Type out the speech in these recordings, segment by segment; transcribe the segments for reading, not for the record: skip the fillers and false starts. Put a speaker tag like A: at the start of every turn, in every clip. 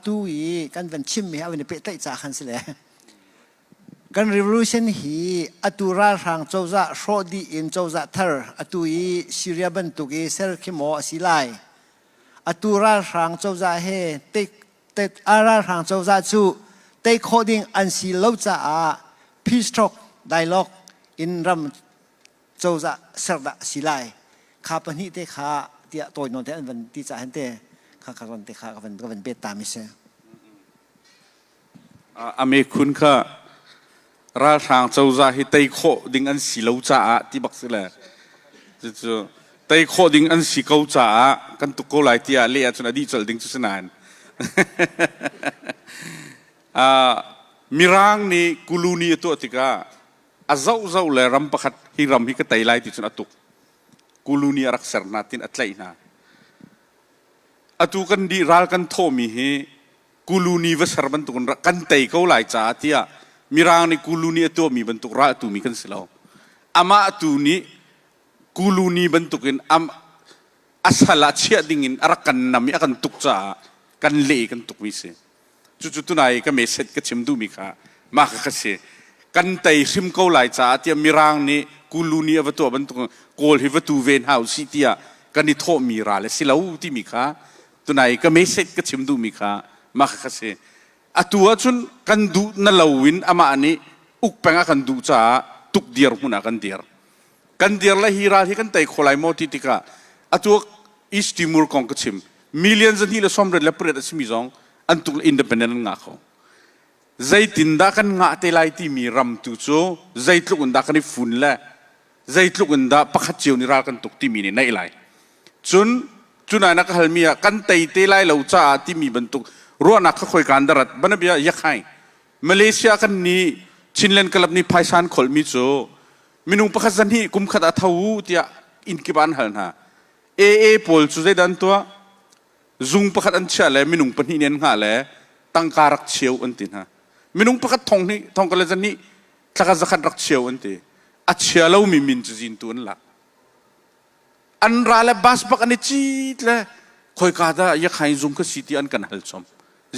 A: tu i kan van chim mi awin pe tai cha khan sile kan revolution hi atura rang chawza shodi in chawza thar atui syria ban tu ge ser khimo asilai atura rang chawza he te ara rang chawza chu te coding an si lo cha a peace talk dialogue in ram chawza serda silai kha pani te kha tia toy no te an van ti cha han te kha kan te kha kan be ta mi se
B: ame kun kha ra sang chawza hi tei kho ding an si lo cha a ti bak sila chu tei kho ding an si ko cha a kan tu ko lai tia le a chuna di chal ding chu sanan mirang ni kuluni to tika azau zau le ram pakhat hi ram hi ka tai lai ti chuna tuk kuluni arak ser natin atlai na atu kan di ral kan thomi hi kuluni va sarban tukun kan tai ko lai cha tia mirang ni kuluni atu mi bentuk ra tu mi kan silau ama atu ni kuluni bentukin am asala chia dingin arakan nami akan tuk cha kan le kan tuk mi se chu tunai ka message ka chim du mi kha ma ka se kan tai sim ko lai cha tia mirang ni kuluni avatu bentuk kol hi vatu ven house tia kan ni tho mi ra le silau ti mi kha tunai ka message ka chim du mi kha ma ka se atua chun kan du na lawin ama ani ukpenga kan du cha tuk diar huna kan diar la hira hi kan tai kholai mo ti tika atua east timur kong kachim millions an hi la somre la pret asmi jong antuk independent nga kho zaitin da kan nga te lai ti mi ram tu cho zaitluk unda kan fun la zaitluk unda pakhat chiu ni ra kan tuk ti mi ni nai lai chuna na ka halmia kan tai te lai lo cha ti mi bantuk ruana ka khoi kan darat banabia yakhai malaysia kan ni chinlen kalap ni phaisan khol mi cho minung pakhat zan hi kum khat a thau tia in kiban halna e pol chu zai dan to zung pakhat an cha le minung pan hi nen nga le tangkarak cheu an tin ha minung pakhat thong kala zan ni tlaka zakhat rak cheu an ti a chia lo mi min chu jin tu an la an ra le bas bak ani chi le khoi ka da yakhai zung ka city an kan hal chom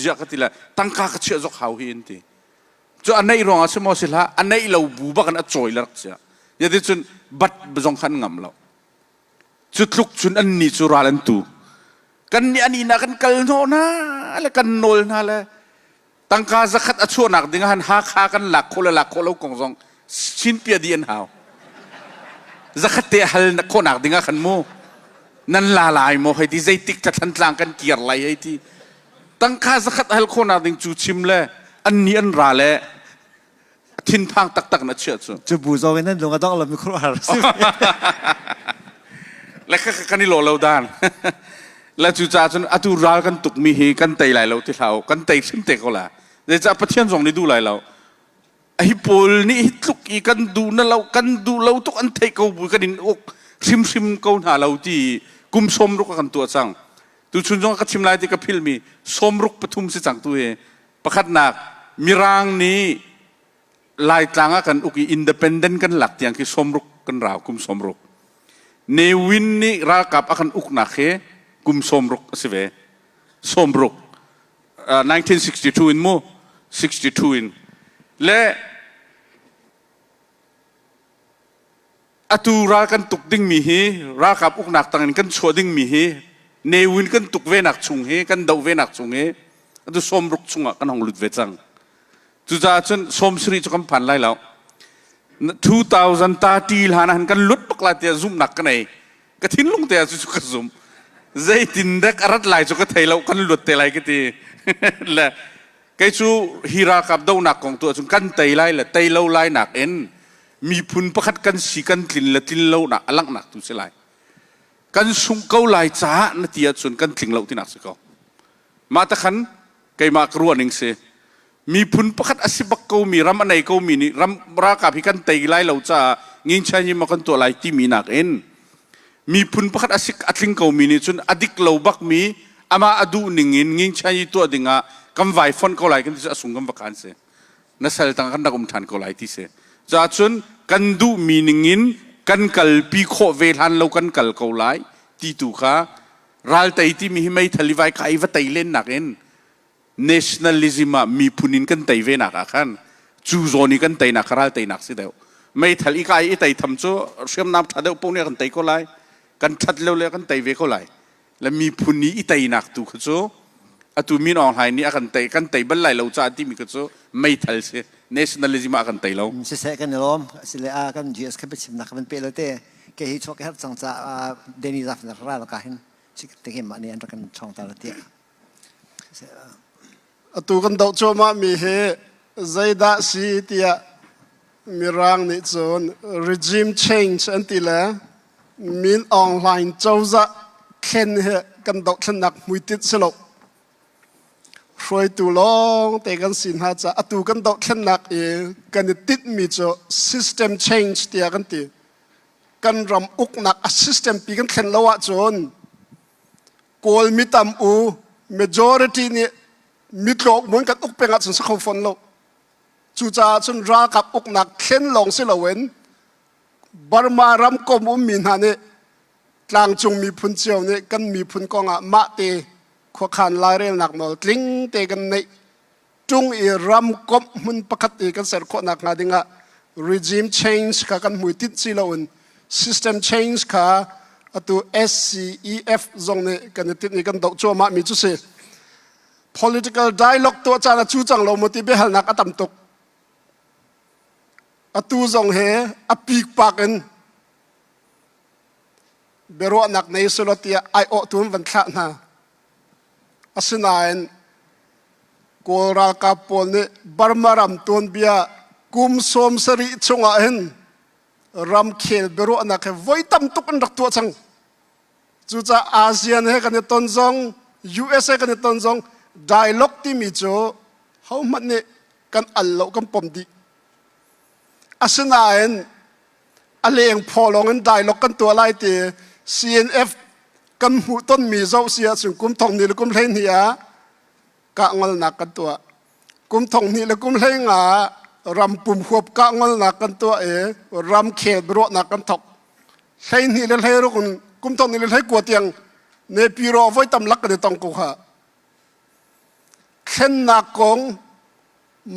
B: zia ka tila tangka ka chia zok hau hi an ti cho anai rong a semo sila anai lo bu ba kan a choi lar cha yadi chun bat bjong khan ngam lo chutluk chun an ni chu ralan tu kan ni ani na kan kal no na ala kan nol na la tangka zakhat a chu nak ding han ha kha kan lak kholo kong jong chin pia di an hau zakhat te hal na ko nak ding khan mo nan la lai mo hai di zai tik ta than tlang kan kiar lai hai ti tangka zakhat hal ko nak ding chu chim le an ni an ra le tin phang tak na chia chu
A: bu zo wen nan longa dong la mi khro har
B: la ka ni lo dan la chu cha chun atu ral kan tuk mi hi kan tai lai lo ti hlau kan tai sim te ko la de cha pathian jong ni du lai lo ai pol ni tluk i kan du na lo kan du lo tuk an thei ko bu kan in ok sim ko na lo ti kum som ru kan tu chang tu chun jong ka chim lai ti ka phil mi som ruk pathum si chang tu he pakhat nak mirang ni lai tlanga kan uki independent kan lak tiang ki somruk kan raw kum somruk ne win ni ra kap akan uk na khe kum somruk sive somruk 1962 in mo 62 in le atu ra kan tuk ding mi hi ra kap uk nak tangin kan choding mi hi ne win kan tuk ve nak chung he kan dau ve nak chung he atu somruk chunga kan hong lut ve chang chu cha chun som sri chu kam phan lai lo 2030 hana han kan lut pakla tia zoom nak ka nei ka thin lung te chu ka zoom zai tin dak arat lai chu ka thailo kan lut te lai ki ti la kai chu hira kap do nak kong tu chun kan tai lai la tai lo lai nak en mi phun pakhat kan si kan tlin la tlin lo na alak nak tu se lai kan sung ko lai cha na tia chun kan thling lo ti nak se ko ma ta khan kai ma kruaning seมีพุนประคัดอสิบักกูมีรำอะไรกูมีนี่รำรากับพิกันเตยไล่เราจะงินใช้ยิมากันตัวไล่ที่มีนักเอ็นมีพุนประคัดอสิอัดลิงกูมีนี่จนอดิกเราบักมีอามาอดูหนึ่งงินใช้ตัวดิ่งะกำไวฟอนกูไล่กันที่จะส่งกำบักกันเสนั่นสิ่งต่างกันนักอุมทานกูไล่ที่เสจะจนกันดูมีหนึ่งงินกันกัลปีโคเวลันเรากันกัลกูไล่ที่ตัวข้ารัลเตยที่มีไม่ทะเลไว้ใครว่าเตยเล่นนักเอ็น nationalism มีพุนินกันไตเวนักขันจูโซนี่กันไตนักคาราไตนักสิเดียวไม่ทันอีกไอ้ไตทำโซ่เชื่อมน้ำทัดเดียวพวกนี้กันไตก็ไล่กันทัดเร็วๆกันไตเวก็ไล่แล้วมีพุนี้อีไตนักตุกโซ่อะตูมีนออนไลน์นี่กันไตบัลไลเราจะที่มีก็โซ่ไม่ทันเสีย nationalism กันไตเรา
A: สิเสกันล้อมสิเลอากัน GS แค่เป็นชิมนักเป็นเปรเต้แกฮิชกแค่สังจะเดนิซัฟนักราแล้วก็เห็นสิเต็มมันนี่อันตรกันช่องตาละเตี้ย
C: ตูกันดอกโจมามีเฮใจด่าสีเตียมีร่างนี่จน regime change อันที่ละมีนออนไลน์เจ้าจะเข็นเฮกันดอกขนักมุยติดสลบช่วยตูลองแต่กันสินหาจะตูกันดอกขนักกันติดมีโจ system change เตียกันตีกันรำอุกหนัก system ปีกันเข็นละวะจนโกลมิตามอู majority นี่มิตรเหมือนกันอุกเป็นอัศสกฟอนโลจูจ่าจนรากับอุกหนักเข็นลงสิละเวนบาร์มารำกมุมินฮานี่กลางจงมีพุนเจียวนี่กันมีพุนกองอะมาเตขวขานลายเรื่องหนักหมดลิงเตกันในจงอีรำกบมุนปกติกันเสร็จคนหนักงาดิงะ regime change ค่ะกันมุยติดสิละเวน system change ค่ะตัว SCEF ตรงนี้กันติดนี่กันดอกจัวมามีจุดเสีย political dialogue ตัวจานะจูจังเราหมดที่เบหัลนักอัตมตกตูจงเฮอปีกปากกันเบรอนักในสุรตีไอโอตุนวันขะนาอาศัยนั้นกอราคาปนเนี่ยบาร์มารำตุนเบียกุมสมสริจงอาเห็นรำเขลเบรอนักเฮไว้ตั้มตุกันรักตัวจังจู่จ้าอาเซียนเฮกันเนี่ยต้นจง US เฮกันเนี่ยต้นจงdialogue ที่มีโจเขามันเนี่ยกันอัลโลกันปมดีอาศัยนั้นอะไรเองพอลงกันdialogueกันตัวไล่ตี CNF กันหูต้นมีเจ้าเสียถึงกุมทองนี่หรือกุมเล่นเหียกะงอลหนักกันตัวกุมทองนี่หรือกุมเล่นงารำปุ่มขวบกะงอลหนักกันตัวรำเขตรวหนักกันถกเล่นนี่เลยเล่นรู้คุณกุมทองนี่เลยให้กวดยังในปีรอไว้ตำลักกันในตองกูฮะเข็นนักกง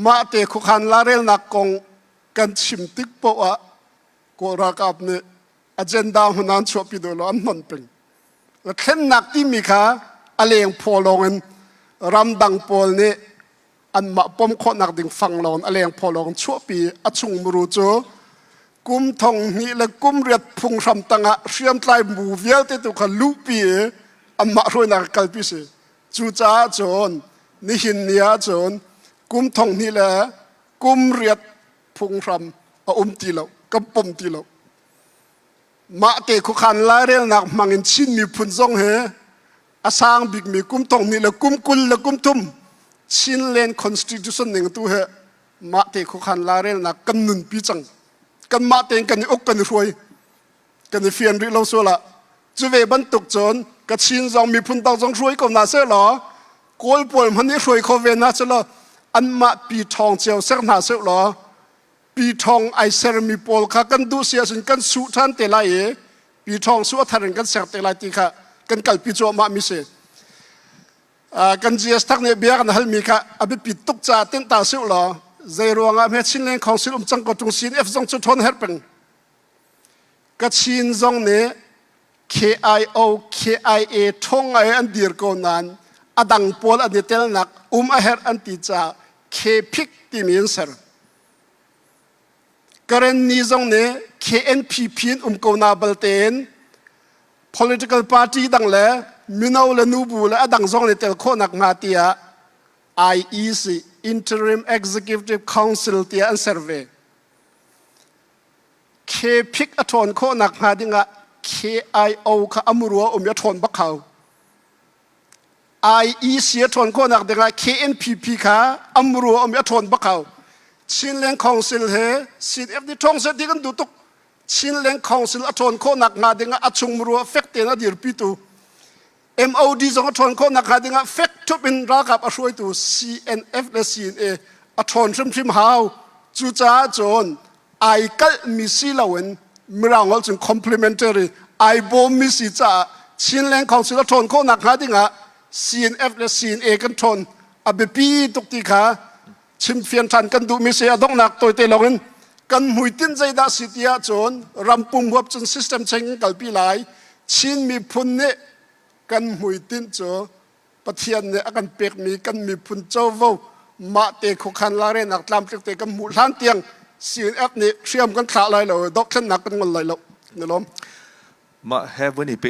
C: มาเตะคุกหันลาเรลนักกงกันชิมติกโปะกูรักอับเนี่ยagenda หัวนั้นชอบพิดโลอันนั้นเป็นแล้วเข็นนักที่มีค่าอะไรอย่างพอลงเงินรำดังโปลเนี่ยอันมาปมคนนักดิ่งฟังลงอะไรอย่างพอลงชั่วปีอชุงมรูโจกุมทองนี่และกุมเรียดพุงรำตังะเชื่อมไตรหมู่เวียลที่ตัวกันลูปีอันมารวยนักกัลปิเสจูจ้าโจนนี่หินเนียโจนกุมทองนี่แหละกุมเรียดพุงรำตีเรากับปมตีเรามาเตะคุกขันลายเรื่องนักมังอินชินมีพุนซงเฮอาสางบิกมีกุมทองนี่และกุมกุลและกุมทุ่มชินเลน constitution หนึ่งตัวเฮมาเตะคุกขันลายเรื่องนักกันนุนปีจังกันมาเตะกันอกกันรวยกันเฟียนริเราสัวละจุเวบันตุกจนกับชินซองมีพุนตองซองรวยก็น่าเสียหรอโกลปวดมันนี่รวยเขาเวนน่าเสียหรออันมาปีทองเจียวเสียน่าเสียหรอปีทองไอเซอร์มีโปลค่ะกันดูเสียสินกันสุทันเตลัยปีทองสุทันกันเสียเตลัยตีค่ะกันกัลปีโจมามิเสกันจีเอสทักเนี่ยเบียกันฮัลมีค่ะอภิปิดตุกจ่าเต้นตาเสียหรอใจรวงอ่ะเมื่อชินเลนของสิลุมจังก็ตรงสินเอฟจงจุดทนเฮร์เป็นกัดชินจงเนี่ย KIO KIA ท่องไออันดีร์กนันอดังโปลอันเดเตลนักอาเฮร์อันติจ่า K พิกติมินเซอร์กรณีจงเนี่ย KNPP กูนาบัลเตน political party ดังเลยมินาวเลนูบูและดังจงเนี่ยเตลโคนักมาเตีย IEC Interim Executive Council เตียอันเซอร์เวย์ K พิกอัทอนโคนักมาดิงะ KIO ข้าอมรัวยทอนบักเขา IEC ทอนโคนักดิงะ KNPP ข้าอมรัวยทอนบักเขาชินเลนคองซิลเฮสินเอฟดีทองเสดีกันดูตุกชินเลนคองซิลอัทอนโคนักงาดิงะอัชงมรัวเฟกเตนะดีร์ปิตู MOD จงอัทอนโคนักงาดิงะเฟกทุบินรักับอัชวยตู CNF และ CNA อัทอนชิมฮาวจูจ้าโจนไอกัลมิซิลาเวนมิรางอลจึง complementary ไอโบมิซิจ้าชินเลนคองซิลอัทอนโคนักงาดิงะ CNF และ CNA กันทอน อเบปีตุกตีขาชิมเฟียนทันกันดูมิเสียดอกนักตัวเตลงินกันมุยตินใจดาสิทยาจนรำปุ่มหัวจนซิสเต็มเชงกัลปีหลายชินมีพุนเนกันมุยตินโจปะเทียนเนกันเปียกมีกันมีพุนโจวมาเตคุคันลาเรนักลามเตกันหมู่ล้านเตียงซีนแอปนี่เชื่อมกันขาลายเลยดอกฉันหนักกันหมดเลยแล้วนี่ล้ม
D: ma heaven